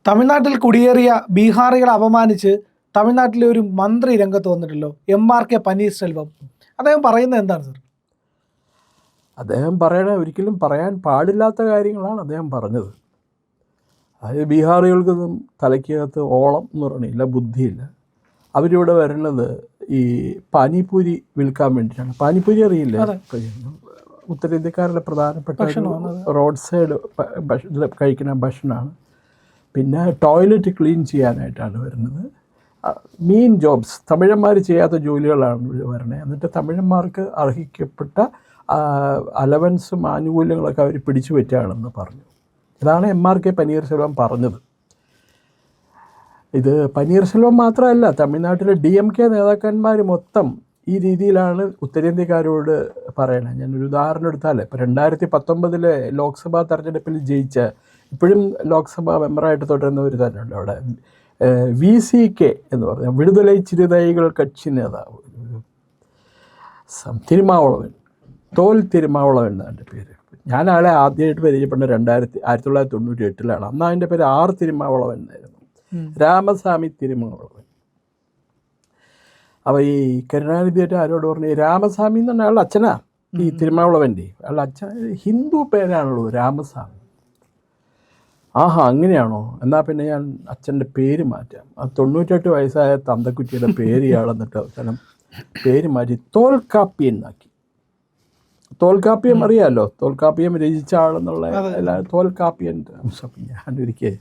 തമിഴ്നാട്ടിൽ കുടിയേറിയ ബീഹാറികളെ അപമാനിച്ച് തമിഴ്നാട്ടിലെ ഒരു മന്ത്രി രംഗത്ത് വന്നിട്ടല്ലോ, MRK പനീർശെൽവം. അദ്ദേഹം പറയുന്നത് എന്താണ് സർ? അദ്ദേഹം ഒരിക്കലും പറയാൻ പാടില്ലാത്ത കാര്യങ്ങളാണ് അദ്ദേഹം പറഞ്ഞത്. അതായത് ബീഹാറികൾക്കൊന്നും തലയ്ക്കകത്ത് ഓളം എന്ന് പറഞ്ഞില്ല, ബുദ്ധിയില്ല. അവരിവിടെ വരുന്നത് ഈ പാനിപൂരി വിൽക്കാൻ വേണ്ടിയിട്ടാണ്. പാനിപൂരി അറിയില്ല, ഉത്തരേന്ത്യക്കാരുടെ പ്രധാനപ്പെട്ട റോഡ് സൈഡ് കഴിക്കുന്ന ഭക്ഷണമാണ്. പിന്നെ ടോയ്ലറ്റ് ക്ലീൻ ചെയ്യാനായിട്ടാണ് വരുന്നത്. മെയിൻ ജോബ്സ് തമിഴന്മാർ ചെയ്യാത്ത ജോലികളാണ് വരുന്നത്. എന്നിട്ട് തമിഴന്മാർക്ക് അർഹിക്കപ്പെട്ട അലവൻസും ആനുകൂല്യങ്ങളൊക്കെ അവർ പിടിച്ചു പറ്റുകയാണെന്ന് പറഞ്ഞു. ഇതാണ് MRK പനീർശെൽവം പറഞ്ഞത്. ഇത് പനീർശെൽവം മാത്രമല്ല, തമിഴ്നാട്ടിലെ DMK നേതാക്കന്മാർ മൊത്തം ഈ രീതിയിലാണ് ഉത്തരേന്ത്യക്കാരോട് പറയണത്. ഞാനൊരു ഉദാഹരണം എടുത്താൽ, ഇപ്പോൾ 2019 ലോക്സഭാ തെരഞ്ഞെടുപ്പിൽ ജയിച്ച, ഇപ്പോഴും ലോക്സഭാ മെമ്പറായിട്ട് തുടരുന്ന ഒരു തന്നെയുണ്ട് അവിടെ, VCK എന്ന് പറഞ്ഞാൽ വിടുതലൈ ചിറുതൈകൾ കക്ഷി നേതാവ് തിരുമാവളവൻ, തോൽ തിരുമാവളവൻ എന്നാണ് പേര്. ഞാൻ ആളെ ആദ്യമായിട്ട് പരിചയപ്പെടുന്നത് 1998 അന്ന് അതിൻ്റെ പേര് R തിരുമാവളവൻ എന്നായിരുന്നു, രാമസ്വാമി തിരുമാവളവൻ. അപ്പോൾ ഈ കരുണാനിധിയായിട്ട് ആരോട് പറഞ്ഞു, രാമസ്വാമി എന്ന് പറഞ്ഞാൽ അയാളുടെ അച്ഛനാ ഈ തിരുമാവളവൻ്റെ. അയാളുടെ അച്ഛൻ ഹിന്ദു പേരാണുള്ളൂ, രാമസ്വാമി. ആഹാ, അങ്ങനെയാണോ? എന്നാൽ പിന്നെ ഞാൻ അച്ഛൻ്റെ പേര് മാറ്റാം. 98 വയസ്സായ തന്തക്കുറ്റിയുടെ പേര് ഇയാളെന്നിട്ട് അവസാനം പേര് മാറ്റി തോൽക്കാപ്പിയൻ ആക്കി. തോൽക്കാപ്പിയം അറിയാമല്ലോ, തോൽക്കാപ്പിയം രചിച്ച ആളെന്നുള്ള തോൽക്കാപ്പിയൻ രാമസ്വാമി. ഞാനൊരിക്കൽ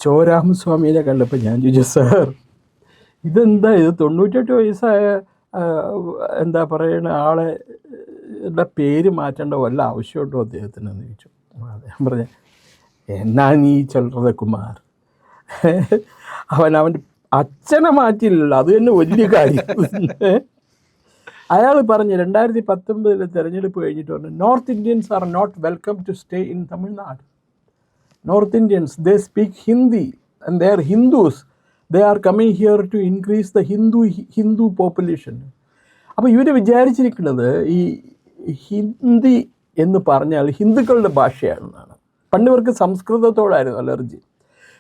ചോരാമസ്വാമിയെ കണ്ടപ്പോൾ ഞാൻ ചോദിച്ചു, സാർ ഇതെന്താ ഇത് 98 വയസ്സായ എന്താ പറയണ ആളെ പേര് മാറ്റേണ്ട വല്ല ആവശ്യമുണ്ടോ അദ്ദേഹത്തിന് എന്ന് ചോദിച്ചു. അദ്ദേഹം പറഞ്ഞ, എന്നാ നീ ചൊല്ലത് കുമാർ, അവൻ്റെ അച്ഛനെ മാറ്റിയില്ലല്ലോ, അത് തന്നെ വലിയ കാര്യം. അയാൾ പറഞ്ഞ് 2019 തെരഞ്ഞെടുപ്പ് കഴിഞ്ഞിട്ട് പറഞ്ഞു, North Indians are not welcome to stay in Tamil Nadu. North Indians, they speak Hindi and they are Hindus, they are coming here to increase the Hindu population. അപ്പോൾ ഇവർ വിചാരിച്ചിരിക്കുന്നത് ഈ ഹിന്ദി എന്ന് പറഞ്ഞാൽ ഹിന്ദുക്കളുടെ ഭാഷയാണെന്നാണ്. പണ്ട് ഇവർക്ക് സംസ്കൃതത്തോടായിരുന്നു അലർജി.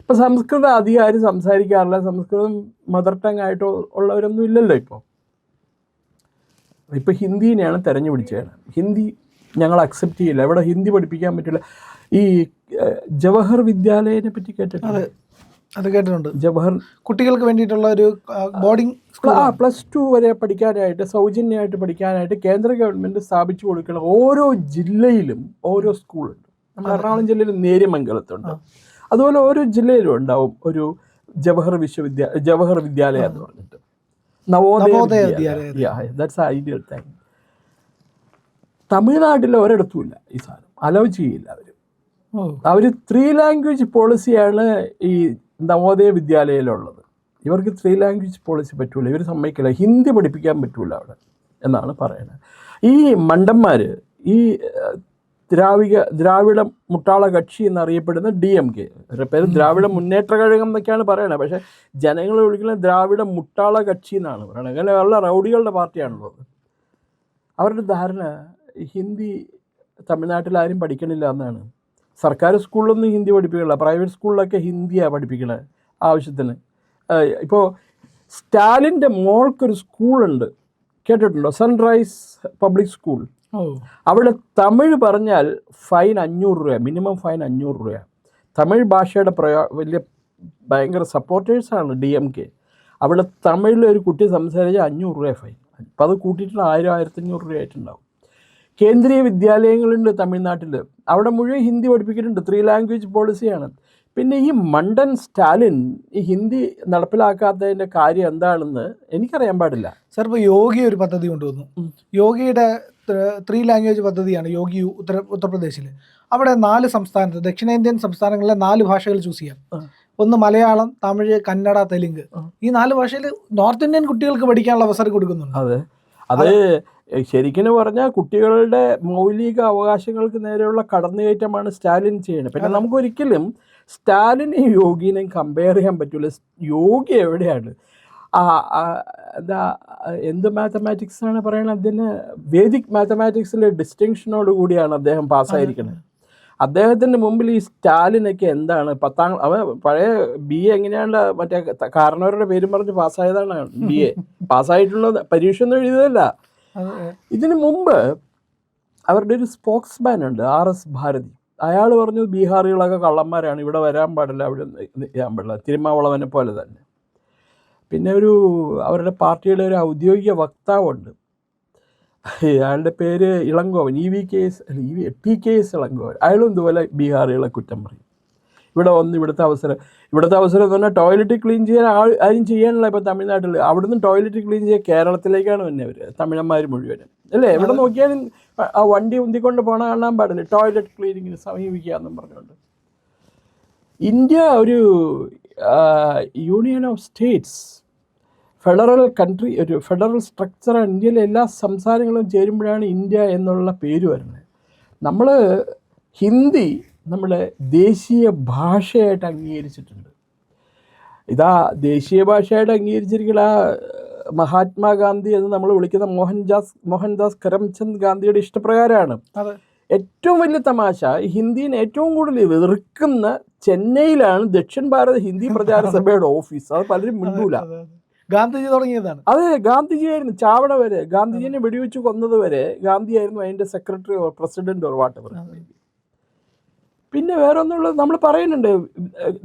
ഇപ്പോൾ സംസ്കൃതം അധികം ആരും സംസാരിക്കാറില്ല, സംസ്കൃതം മദർ ടങ് ആയിട്ട് ഉള്ളവരൊന്നും ഇല്ലല്ലോ. ഇപ്പോൾ ഹിന്ദീനെയാണ് തെരഞ്ഞു പിടിച്ചത്. ഹിന്ദി ഞങ്ങൾ അക്സെപ്റ്റ് ചെയ്യില്ല, ഇവിടെ ഹിന്ദി പഠിപ്പിക്കാൻ പറ്റില്ല. ഈ ജവഹർ വിദ്യാലയനെ പറ്റി കേട്ടിട്ടുണ്ട്? അത് കേട്ടിട്ടുണ്ട്. ജവഹർ കുട്ടികൾക്ക് വേണ്ടിയിട്ടുള്ള ഒരു ബോർഡിംഗ് സ്കൂൾ, +2 വരെ പഠിക്കാനായിട്ട്, സൗജന്യമായിട്ട് പഠിക്കാനായിട്ട് കേന്ദ്ര ഗവൺമെൻറ് സ്ഥാപിച്ചു കൊടുക്കണം. ഓരോ ജില്ലയിലും ഓരോ സ്കൂളുണ്ട്. നമ്മുടെ എറണാകുളം ജില്ലയിൽ നേര്യമംഗലത്തുണ്ട്. അതുപോലെ ഓരോ ജില്ലയിലും ഉണ്ടാവും ഒരു ജവഹർ വിദ്യാലയ എന്ന് പറഞ്ഞിട്ട്, നവോദയ വിദ്യാലയ. That's ideal thing. തമിഴ്നാട്ടിൽ ഒരിടത്തുമില്ല ഈ സാധനം, അലോ ചെയ്യില്ല അവർ 3 ലാംഗ്വേജ് പോളിസിയാണ് ഈ നവോദയ വിദ്യാലയയിലുള്ളത്. ഇവർക്ക് 3 ലാംഗ്വേജ് പോളിസി പറ്റൂല, ഇവർ സമ്മതിക്കില്ല, ഹിന്ദി പഠിപ്പിക്കാൻ പറ്റൂല അവിടെ എന്നാണ് പറയുന്നത്. ഈ മണ്ടന്മാർ, ഈ ദ്രാവിഡ മുട്ടാള കക്ഷി എന്നറിയപ്പെടുന്ന DMK, പേര് ദ്രാവിഡ മുന്നേറ്റ കഴകം എന്നൊക്കെയാണ് പറയണത്, പക്ഷേ ജനങ്ങൾ വിളിക്കുന്നത് ദ്രാവിഡ മുട്ടാള കക്ഷി എന്നാണ് പറയണത്. അങ്ങനെ ഉള്ള റൗഡികളുടെ പാർട്ടിയാണുള്ളത്. അവരുടെ ധാരണ ഹിന്ദി തമിഴ്നാട്ടിൽ ആരും പഠിക്കണില്ല എന്നാണ്. സർക്കാർ സ്കൂളിലൊന്നും ഹിന്ദി പഠിപ്പിക്കില്ല, പ്രൈവറ്റ് സ്കൂളിലൊക്കെ ഹിന്ദിയാണ് പഠിപ്പിക്കണത് ആവശ്യത്തിന്. ഇപ്പോൾ സ്റ്റാലിൻ്റെ മോൾക്കൊരു സ്കൂളുണ്ട്, കേട്ടിട്ടുണ്ടോ? Sunrise public school. അവിടെ തമിഴ് പറഞ്ഞാൽ ഫൈൻ 500 രൂപ, മിനിമം ഫൈൻ 500 രൂപ. തമിഴ് ഭാഷയുടെ വലിയ ഭയങ്കര സപ്പോർട്ടേഴ്സാണ് DMK. അവിടെ തമിഴിൽ ഒരു കുട്ടി സംസാരിച്ചാൽ 500 രൂപ ഫൈൻ. അപ്പം അത് കൂട്ടിയിട്ട് 1000-1500 രൂപ ആയിട്ടുണ്ടാവും. കേന്ദ്രീയ വിദ്യാലയങ്ങളുണ്ട് തമിഴ്നാട്ടിൽ, അവിടെ മുഴുവൻ ഹിന്ദി പഠിപ്പിക്കുന്നുണ്ട്. 3 ലാംഗ്വേജ് പോളിസിയാണ്. പിന്നെ ഈ മണ്ടൻ സ്റ്റാലിൻ ഈ ഹിന്ദി നടപ്പിലാക്കാത്തതിൻ്റെ കാര്യം എന്താണെന്ന് എനിക്കറിയാൻ പാടില്ല. സാർ, ഇപ്പോൾ യോഗി ഒരു പദ്ധതി കൊണ്ടുവന്നു. യോഗിയുടെ 3 ലാംഗ്വേജ് പദ്ധതിയാണ് യോഗി ഉത്തർപ്രദേശിൽ. അവിടെ 4 സംസ്ഥാനത്ത്, ദക്ഷിണേന്ത്യൻ സംസ്ഥാനങ്ങളിലെ 4 ഭാഷകൾ ചൂസ് ചെയ്യാം. ഒന്ന് മലയാളം, തമിഴ്, കന്നഡ, തെലുങ്ക്. ഈ 4 ഭാഷയിൽ നോർത്ത് ഇന്ത്യൻ കുട്ടികൾക്ക് പഠിക്കാനുള്ള അവസരം കൊടുക്കുന്നുണ്ട്. അത് ശരിക്കും പറഞ്ഞാൽ കുട്ടികളുടെ മൗലിക അവകാശങ്ങൾക്ക് നേരെയുള്ള കടന്നുകയറ്റമാണ് സ്റ്റാലിൻ ചെയ്യുന്നത്. പിന്നെ നമുക്കൊരിക്കലും സ്റ്റാലിനെയും യോഗിനെയും കമ്പയർ ചെയ്യാൻ പറ്റില്ല. യോഗി എവിടെയാണ്? എന്ത് മാത്തമാറ്റിക്സ് ആണ് പറയുന്നത്? അതിന് വേദിക് മാത്തമാറ്റിക്സിലെ ഡിസ്റ്റിങ്ഷനോട് കൂടിയാണ് അദ്ദേഹം പാസ്സായിരിക്കുന്നത്. അദ്ദേഹത്തിൻ്റെ മുമ്പിൽ ഈ സ്റ്റാലിനൊക്കെ എന്താണ് അവൻ പഴയ BA എങ്ങനെയാണ്ട് മറ്റേ കാരണവരുടെ പേരും പറഞ്ഞ് പാസ്സായതാണ് BA. പാസ്സായിട്ടുള്ള പരീക്ഷ ഒന്നും എഴുതിയതല്ല. ഇതിനു മുമ്പ് അവരുടെ ഒരു സ്പോക്സ്മാൻ ഉണ്ട്, RS ഭാരതി. അയാൾ പറഞ്ഞു ബീഹാറികളൊക്കെ കള്ളന്മാരാണ്, ഇവിടെ വരാൻ പാടില്ല, അവിടെ ചെയ്യാൻ പാടില്ല, തിരുമാവളവനെ പോലെ തന്നെ. പിന്നെ അവരുടെ പാർട്ടിയുടെ ഒരു ഔദ്യോഗിക വക്താവുണ്ട്, അയാളുടെ പേര് ഇളങ്കോവൻ, PKS ഇളങ്കോവൻ. അയാളും ഇതുപോലെ ബീഹാറികളെ കുറ്റം പറയും. ഇവിടെ വന്ന് ഇവിടുത്തെ അവസരം എന്ന് പറഞ്ഞാൽ ടോയ്ലറ്റ് ക്ലീൻ ചെയ്യാൻ ആരും ചെയ്യാനുള്ള. ഇപ്പോൾ തമിഴ്നാട്ടിൽ അവിടുന്ന് ടോയ്ലറ്റ് ക്ലീൻ ചെയ്യാൻ കേരളത്തിലേക്കാണ് തന്നെ അവർ തമിഴന്മാർ മുഴുവനും അല്ലേ. എവിടെ നോക്കിയാലും ആ വണ്ടി ഉന്തിക്കൊണ്ട് പോകണ കാണാൻ പാടില്ല, ടോയ്ലറ്റ് ക്ലീനിങ്ങിന് സമീപിക്കുക എന്നും പറഞ്ഞുകൊണ്ട്. ഇന്ത്യ ഒരു union of States, federal country, ഒരു ഫെഡറൽ സ്ട്രക്ചറാണ്. ഇന്ത്യയിലെ എല്ലാ സംസ്ഥാനങ്ങളും ചേരുമ്പോഴാണ് ഇന്ത്യ എന്നുള്ള പേര് വരുന്നത്. നമ്മൾ ഹിന്ദി നമ്മുടെ ദേശീയ ഭാഷയായിട്ട് അംഗീകരിച്ചിട്ടുണ്ട്. ഇതാ ദേശീയ ഭാഷയായിട്ട് അംഗീകരിച്ചിരിക്കുന്ന മഹാത്മാഗാന്ധി എന്ന് നമ്മൾ വിളിക്കുന്ന മോഹൻദാസ് കരംചന്ദ് ഗാന്ധിയുടെ ഇഷ്ടപ്രകാരമാണ്. ഏറ്റവും വലിയ തമാശ, ഹിന്ദിനെ ഏറ്റവും കൂടുതൽ വെറുക്കുന്ന ചെന്നൈയിലാണ് ദക്ഷിൺ ഭാരത ഹിന്ദി പ്രചാര സഭയുടെ ഓഫീസ്. അത് പലരും മിണ്ടൂല. ഗാന്ധിജി തുടങ്ങിയതാണ്. അതെ, ഗാന്ധിജിയായിരുന്നു ചാവണ വരെ, ഗാന്ധിജിനെ വെടിവെച്ച് കൊന്നത് വരെ ഗാന്ധിയായിരുന്നു അതിൻ്റെ secretary or president or whatever. പിന്നെ വേറെ ഒന്നുള്ളത് നമ്മൾ പറയുന്നുണ്ട്,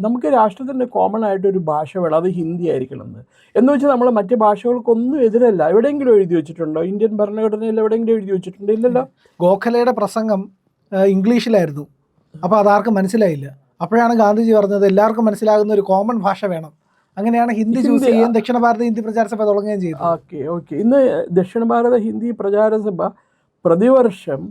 നമുക്ക് രാഷ്ട്രത്തിൻ്റെ കോമൺ ആയിട്ടൊരു ഭാഷ വേണം, അത് ഹിന്ദി ആയിരിക്കണം എന്ന് വെച്ചാൽ നമ്മൾ മറ്റ് ഭാഷകൾക്കൊന്നും എതിരല്ല. എവിടെയെങ്കിലും എഴുതി വെച്ചിട്ടുണ്ടോ? ഇന്ത്യൻ ഭരണഘടനയിൽ എവിടെയെങ്കിലും എഴുതി വെച്ചിട്ടുണ്ടോ? ഇല്ലല്ലോ. ഗോഖലെയുടെ പ്രസംഗം ഇംഗ്ലീഷിലായിരുന്നു, അപ്പോൾ അതാർക്കും മനസ്സിലായില്ല. അപ്പോഴാണ് ഗാന്ധിജി പറഞ്ഞത് എല്ലാവർക്കും മനസ്സിലാകുന്ന ഒരു കോമൺ ഭാഷ വേണം. അങ്ങനെയാണ് ഹിന്ദി ചൂസ് ചെയ്യുകയും ദക്ഷിണ ഭാരത ഹിന്ദി പ്രചാര സഭ തുടങ്ങുകയും ചെയ്തു. ഓക്കെ. ഇന്ന് ദക്ഷിണ ഭാരത ഹിന്ദി പ്രചാര സഭ പ്രതിവർഷം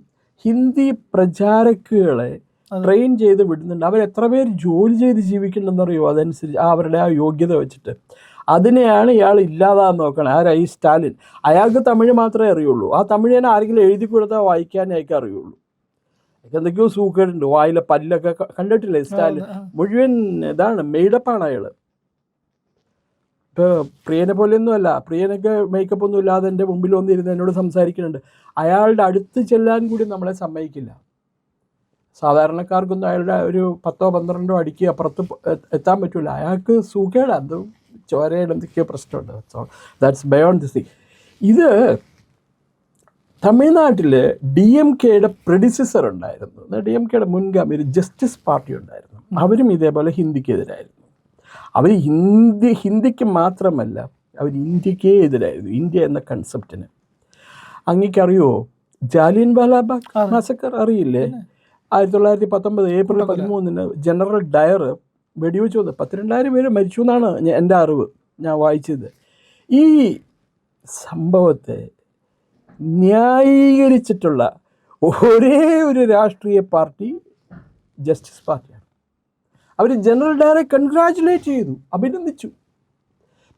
ഹിന്ദി പ്രചാരക്കുകളെ ട്രെയിൻ ചെയ്ത് വിടുന്നുണ്ട്. അവർ എത്ര പേര് ജോലി ചെയ്ത് ജീവിക്കുന്നുണ്ടെന്നറിയോ? അതനുസരിച്ച് അവരുടെ ആ യോഗ്യത വെച്ചിട്ട് അതിനെയാണ് ഇയാൾ ഇല്ലാതാന്ന് നോക്കണം. ആരായി? സ്റ്റാലിൻ. അയാൾക്ക് തമിഴ് മാത്രമേ അറിയുള്ളൂ. ആ തമിഴ് തന്നെ ആരെങ്കിലും എഴുതി കൊടുത്താൽ വായിക്കാനേ അയാൾക്ക് അറിയുള്ളൂ. എന്തൊക്കെയോ സൂക്കേടുണ്ട്, വായിലെ പല്ലൊക്കെ കണ്ടിട്ടില്ലേ സ്റ്റാലിൻ? മുഴുവൻ ഇതാണ്, മെയ്ഡപ്പാണ് അയാൾ. ഇപ്പോൾ പ്രിയനെ പോലെയൊന്നും അല്ല. പ്രിയനൊക്കെ മേക്കപ്പ് ഒന്നും ഇല്ലാതെ എൻ്റെ മുമ്പിൽ വന്നിരുന്ന് എന്നോട് സംസാരിക്കുന്നുണ്ട്. അയാളുടെ അടുത്ത് ചെല്ലാൻ കൂടി നമ്മളെ സമ്മതിക്കില്ല. സാധാരണക്കാർക്കൊന്നും അയാളുടെ ഒരു 10-12 അടിക്ക് അപ്പുറത്ത് എത്താൻ പറ്റില്ല. അയാൾക്ക് സുഖേടാ, അത് ചോരയുടെ എന്തൊക്കെയോ പ്രശ്നമുണ്ട്. That's beyond this thing. ഇത് തമിഴ്നാട്ടിൽ DMKയുടെ പ്രെഡിസിസർ ഉണ്ടായിരുന്നു. DMKയുടെ മുൻഗാമി ഒരു ജസ്റ്റിസ് പാർട്ടി ഉണ്ടായിരുന്നു. അവരും ഇതേപോലെ ഹിന്ദിക്കെതിരായിരുന്നു. അവർ ഹിന്ദിക്ക് മാത്രമല്ല, അവർ ഇന്ത്യക്കേ എതിരായിരുന്നു, ഇന്ത്യ എന്ന കൺസെപ്റ്റിന്. അങ്ങേക്കറിയുമോ ജാലിയൻ വാലാബാഗ് മാസക്കർ? അറിയില്ലേ? 1919 ഏപ്രിൽ 13 ജനറൽ ഡയർ വെടിവെച്ച് വന്ന് 12,000 പേര് മരിച്ചു എന്നാണ് എൻ്റെ അറിവ്, ഞാൻ വായിച്ചത്. ഈ സംഭവത്തെ ന്യായീകരിച്ചിട്ടുള്ള ഒരേ ഒരു രാഷ്ട്രീയ പാർട്ടി ജസ്റ്റിസ് പാർട്ടിയാണ്. അവർ ജനറൽ ഡയറെ കൺഗ്രാജുലേറ്റ് ചെയ്തു, അഭിനന്ദിച്ചു.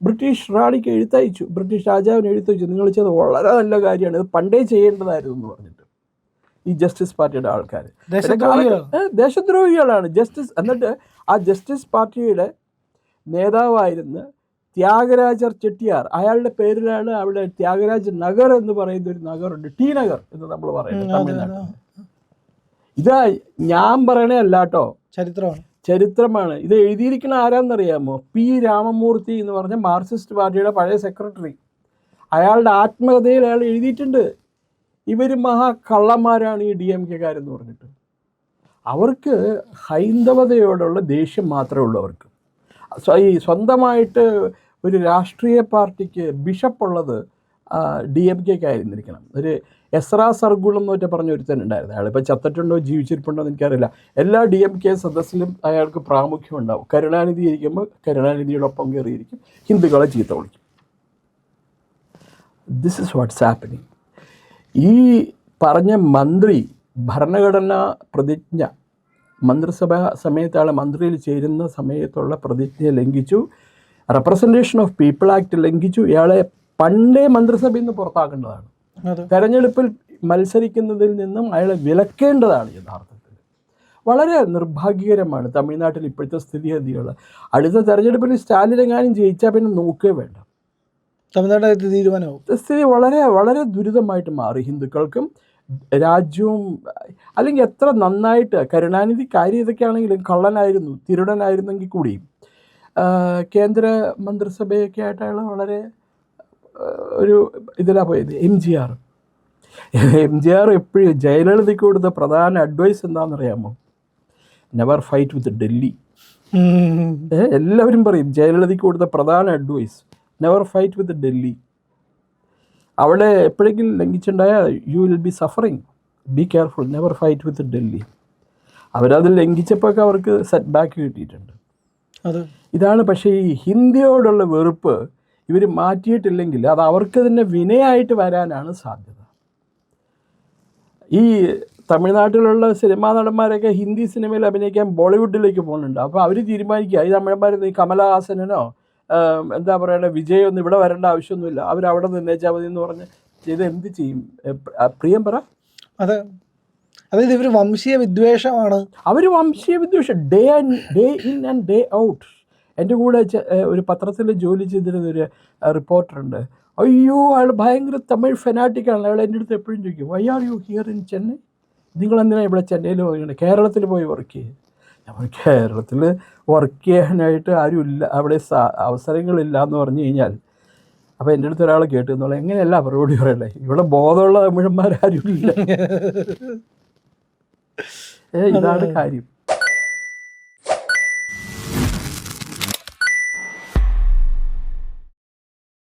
ബ്രിട്ടീഷ് റാണിക്ക് എഴുത്തയച്ചു, ബ്രിട്ടീഷ് രാജാവിന് എഴുത്തയച്ചു, നിങ്ങൾ ചെയ്ത് വളരെ നല്ല കാര്യമാണ്, ഇത് പണ്ടേ ചെയ്യേണ്ടതായിരുന്നു എന്ന് പറഞ്ഞിട്ട്. ഈ ജസ്റ്റിസ് പാർട്ടിയുടെ ആൾക്കാർ ദേശദ്രോഹികളാണ്. ജസ്റ്റിസ് എന്നിട്ട് ആ ജസ്റ്റിസ് പാർട്ടിയുടെ നേതാവായിരുന്ന ത്യാഗരാജർ ചെട്ടിയാർ, അയാളുടെ പേരിലാണ് അവിടെ ത്യാഗരാജ് നഗർ എന്ന് പറയുന്ന ഒരു നഗറുണ്ട്, ടി നഗർ എന്ന് നമ്മൾ പറയുന്നത് തമിഴ്നാട്ടിൽ. ഇതാ ഞാൻ പറയണേ അല്ല കേട്ടോ, ചരിത്രമാണ്. ഇത് എഴുതിയിരിക്കുന്ന ആരാന്നറിയാമോ? P. രാമമൂർത്തി എന്ന് പറഞ്ഞ മാർക്സിസ്റ്റ് പാർട്ടിയുടെ പഴയ സെക്രട്ടറി. അയാളുടെ ആത്മകഥയിൽ അയാൾ എഴുതിയിട്ടുണ്ട്, ഇവർ മഹാകള്ളന്മാരാണ് ഈ DMKക്കാരെന്ന് പറഞ്ഞിട്ട്. അവർക്ക് ഹൈന്ദവതയോടുള്ള ദേഷ്യം മാത്രമേ ഉള്ളൂ അവർക്ക്. ഈ സ്വന്തമായിട്ട് ഒരു രാഷ്ട്രീയ പാർട്ടിക്ക് ബിഷപ്പുള്ളത് DMKക്കായിരുന്നിരിക്കണം. ഒരു എസ്രാ സർഗുളം എന്ന് വെച്ചാൽ പറഞ്ഞ ഒരുത്തനുണ്ടായിരുന്നു. അയാളിപ്പോൾ ചത്തിട്ടുണ്ടോ ജീവിച്ചിരിപ്പുണ്ടോ എന്ന് എനിക്കറിയില്ല. എല്ലാ DMK സദസ്സിലും അയാൾക്ക് പ്രാമുഖ്യം ഉണ്ടാവും. കരുണാനിധി ഇരിക്കുമ്പോൾ കരുണാനിധിയോടൊപ്പം കയറിയിരിക്കും, ഹിന്ദുക്കളെ ചീത്ത വിളിക്കും. This is what's happening. ഈ പറഞ്ഞ മന്ത്രി ഭരണഘടനാ പ്രതിജ്ഞ, മന്ത്രിസഭ സമയത്ത് അയാൾ മന്ത്രിയിൽ ചേരുന്ന സമയത്തുള്ള പ്രതിജ്ഞ ലംഘിച്ചു, റെപ്രസെൻറ്റേഷൻ ഓഫ് പീപ്പിൾ ആക്ട് ലംഘിച്ചു. ഇയാളെ പണ്ടേ മന്ത്രിസഭയിൽ നിന്ന് പുറത്താക്കേണ്ടതാണ്. തെരഞ്ഞെടുപ്പിൽ മത്സരിക്കുന്നതിൽ നിന്നും അയാളെ വിലക്കേണ്ടതാണ് യഥാർത്ഥത്തിൽ. വളരെ നിർഭാഗ്യകരമാണ് തമിഴ്നാട്ടിൽ ഇപ്പോഴത്തെ സ്ഥിതിഗതികൾ. അടുത്ത തെരഞ്ഞെടുപ്പിൽ സ്റ്റാലിനെങ്ങാനും ജയിച്ചാൽ പിന്നെ നോക്കേ വേണ്ട, തമിഴ്നാട്ടിൽ സ്ഥിതി വളരെ വളരെ ദുരിതമായിട്ട് മാറി ഹിന്ദുക്കൾക്കും രാജ്യവും അല്ലെങ്കിൽ എത്ര നന്നായിട്ട് കരുണാനിധി കാര്യം ഇതൊക്കെയാണെങ്കിലും കള്ളനായിരുന്നു, തിരുടനായിരുന്നെങ്കിൽ കൂടി കേന്ദ്ര മന്ത്രിസഭയൊക്കെ ആയിട്ട് അയാൾ വളരെ ഒരു ഇതിലാണ് പോയത്. എം ജി ആർ എപ്പോഴും ജയലളിതയ്ക്ക് കൊടുത്ത പ്രധാന അഡ്വൈസ് എന്താണെന്നറിയാമോ? Never fight with Delhi. എല്ലാവരും പറയും ജയലളിതയ്ക്ക് കൊടുത്ത പ്രധാന advice never fight with Delhi. അവിടെ എപ്പോഴെങ്കിലും ലംഘിച്ചിട്ടുണ്ടായാൽ you will be suffering, be careful, never fight with Delhi. അവരത് ലംഘിച്ചപ്പോൾ അവർക്ക് സെറ്റ് ബാക്ക് കിട്ടിയിട്ടുണ്ട്. ഇതാണ്. പക്ഷേ ഈ ഹിന്ദിയോടുള്ള വെറുപ്പ് ഇവർ മാറ്റിയിട്ടില്ലെങ്കിൽ അത് അവർക്ക് തന്നെ വിനയായിട്ട് വരാനാണ് സാധ്യത. ഈ തമിഴ്നാട്ടിലുള്ള സിനിമാ നടന്മാരൊക്കെ ഹിന്ദി സിനിമയിൽ അഭിനയിക്കാൻ ബോളിവുഡിലേക്ക് പോകുന്നുണ്ട്. അപ്പോൾ അവർ തീരുമാനിക്കുക ഈ തമിഴന്മാർ കമലഹാസനോ എന്താ പറയുക വിജയ് ഒന്നും ഇവിടെ വരേണ്ട ആവശ്യമൊന്നുമില്ല, അവരവിടെ നിന്നേച്ചാൽ മതി എന്ന് പറഞ്ഞ് ചെയ്ത് എന്ത് ചെയ്യും? പ്രിയം പറ. അതെ, അതായത് ഇവർ വംശീയ വിദ്വേഷമാണ്. അവർ വംശീയ വിദ്വേഷം day in and day out. എൻ്റെ കൂടെ ഒരു പത്രത്തിൽ ജോലി ചെയ്തിരുന്നൊരു റിപ്പോർട്ടറുണ്ട്. അയ്യോ, അയാൾ ഭയങ്കര തമിഴ് ഫെനാറ്റിക്കാണ്. അയാൾ എൻ്റെ അടുത്ത് എപ്പോഴും ചോദിക്കും, why are you here in Chennai? നിങ്ങളെന്തിനാണ് ഇവിടെ ചെന്നൈയിൽ പോയി, കേരളത്തിൽ പോയി വർക്ക് ചെയ്യുക? നമ്മൾ കേരളത്തിൽ വർക്ക് ചെയ്യാനായിട്ട് ആരുമില്ല, അവിടെ അവസരങ്ങളില്ല എന്ന് പറഞ്ഞു കഴിഞ്ഞാൽ, അപ്പോൾ എൻ്റെ അടുത്ത് ഒരാൾ കേട്ടു എന്നുള്ള എങ്ങനെയല്ല മറുപടി പറയല്ലേ, ഇവിടെ ബോധമുള്ള തമിഴന്മാരാരും ഇല്ല. ഇതാണ് കാര്യം.